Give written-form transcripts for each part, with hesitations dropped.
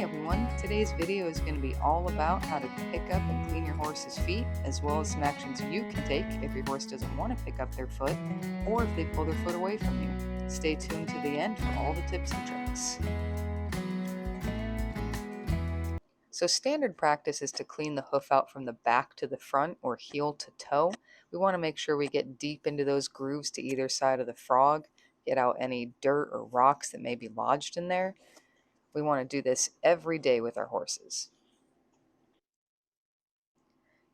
Hey everyone, today's video is going to be all about how to pick up and clean your horse's feet, as well as some actions you can take if your horse doesn't want to pick up their foot, or if they pull their foot away from you. Stay tuned to the end for all the tips and tricks. So standard practice is to clean the hoof out from the back to the front or heel to toe. We want to make sure we get deep into those grooves to either side of the frog, get out any dirt or rocks that may be lodged in there. We want to do this every day with our horses.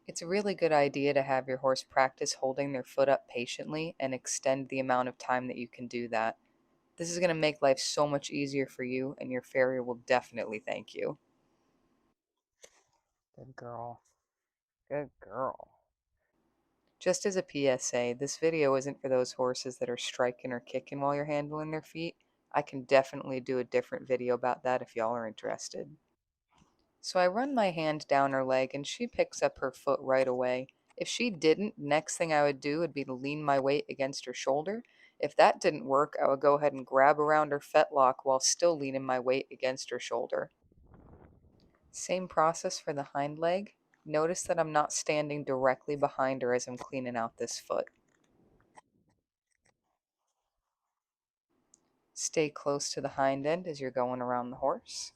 It's a really good idea to have your horse practice holding their foot up patiently and extend the amount of time that you can do that. This is going to make life so much easier for you, and your farrier will definitely thank you. Good girl. Good girl. Just as a PSA, this video isn't for those horses that are striking or kicking while you're handling their feet. I can definitely do a different video about that if y'all are interested. So I run my hand down her leg and she picks up her foot right away. If she didn't, next thing I would do would be to lean my weight against her shoulder. If that didn't work, I would go ahead and grab around her fetlock while still leaning my weight against her shoulder. Same process for the hind leg. Notice that I'm not standing directly behind her as I'm cleaning out this foot. Stay close to the hind end as you're going around the horse.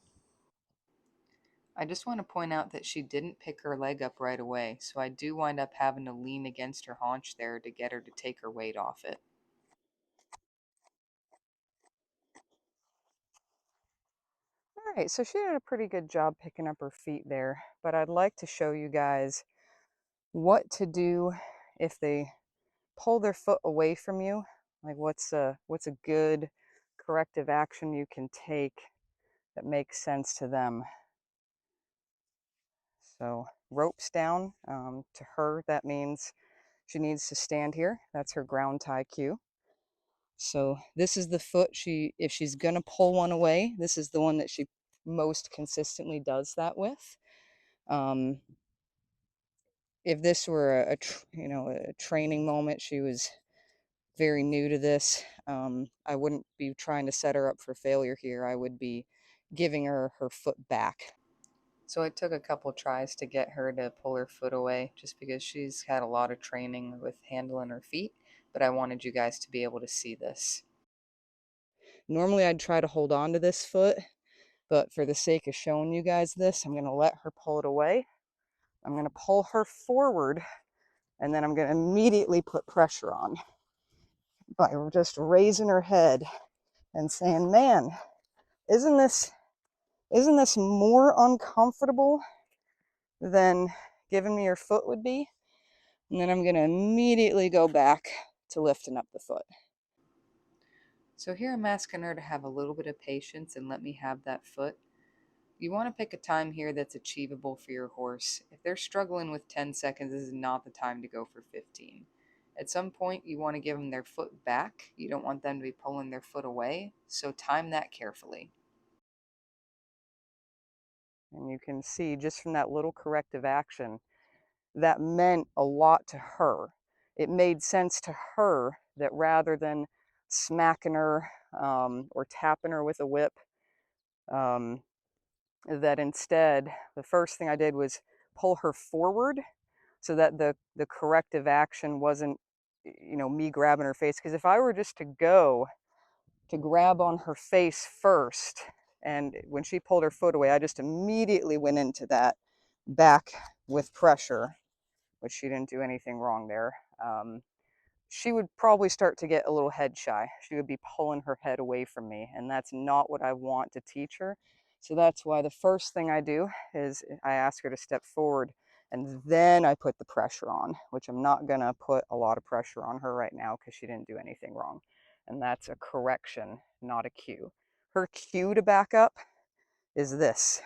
I just want to point out that she didn't pick her leg up right away, so I do wind up having to lean against her haunch there to get her to take her weight off it. Alright, so she did a pretty good job picking up her feet there, but I'd like to show you guys what to do if they pull their foot away from you. Like what's a good corrective action you can take that makes sense to them. So ropes down, to her that means she needs to stand here. That's her ground tie cue. So this is the foot if she's gonna pull one away, this is the one that she most consistently does that with. If this were a training moment, she was very new to this, I wouldn't be trying to set her up for failure here. I would be giving her her foot back. So it took a couple tries to get her to pull her foot away, just because she's had a lot of training with handling her feet, but I wanted you guys to be able to see this. Normally I'd try to hold on to this foot, but for the sake of showing you guys this, I'm going to let her pull it away. I'm going to pull her forward, and then I'm going to immediately put pressure on by just raising her head and saying, man, isn't this more uncomfortable than giving me your foot would be? And then I'm going to immediately go back to lifting up the foot. So here I'm asking her to have a little bit of patience and let me have that foot. You want to pick a time here that's achievable for your horse. If they're struggling with 10 seconds, this is not the time to go for 15. At some point, you want to give them their foot back. You don't want them to be pulling their foot away, so time that carefully. And you can see just from that little corrective action, that meant a lot to her. It made sense to her that rather than smacking her or tapping her with a whip, that instead the first thing I did was pull her forward so that the corrective action wasn't, me grabbing her face. Because if I were just to go to grab on her face first, and when she pulled her foot away, I just immediately went into that back with pressure, which she didn't do anything wrong there. She would probably start to get a little head shy. She would be pulling her head away from me, and that's not what I want to teach her. So that's why the first thing I do is I ask her to step forward, and then I put the pressure on, which I'm not gonna put a lot of pressure on her right now because she didn't do anything wrong. And that's a correction, not a cue. Her cue to back up is this,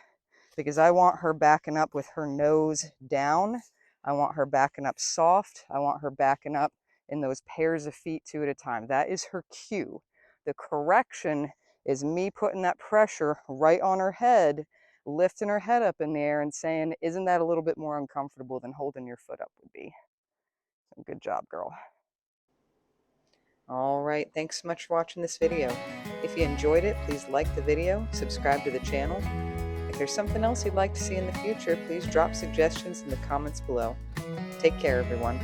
because I want her backing up with her nose down. I want her backing up soft. I want her backing up in those pairs of feet 2 at a time. That is her cue. The correction is me putting that pressure right on her head, lifting her head up in the air and saying, isn't that a little bit more uncomfortable than holding your foot up would be? Good job, girl. All right, thanks so much for watching this video. If you enjoyed it, please like the video, subscribe to the channel. If there's something else you'd like to see in the future, please drop suggestions in the comments below. Take care, everyone.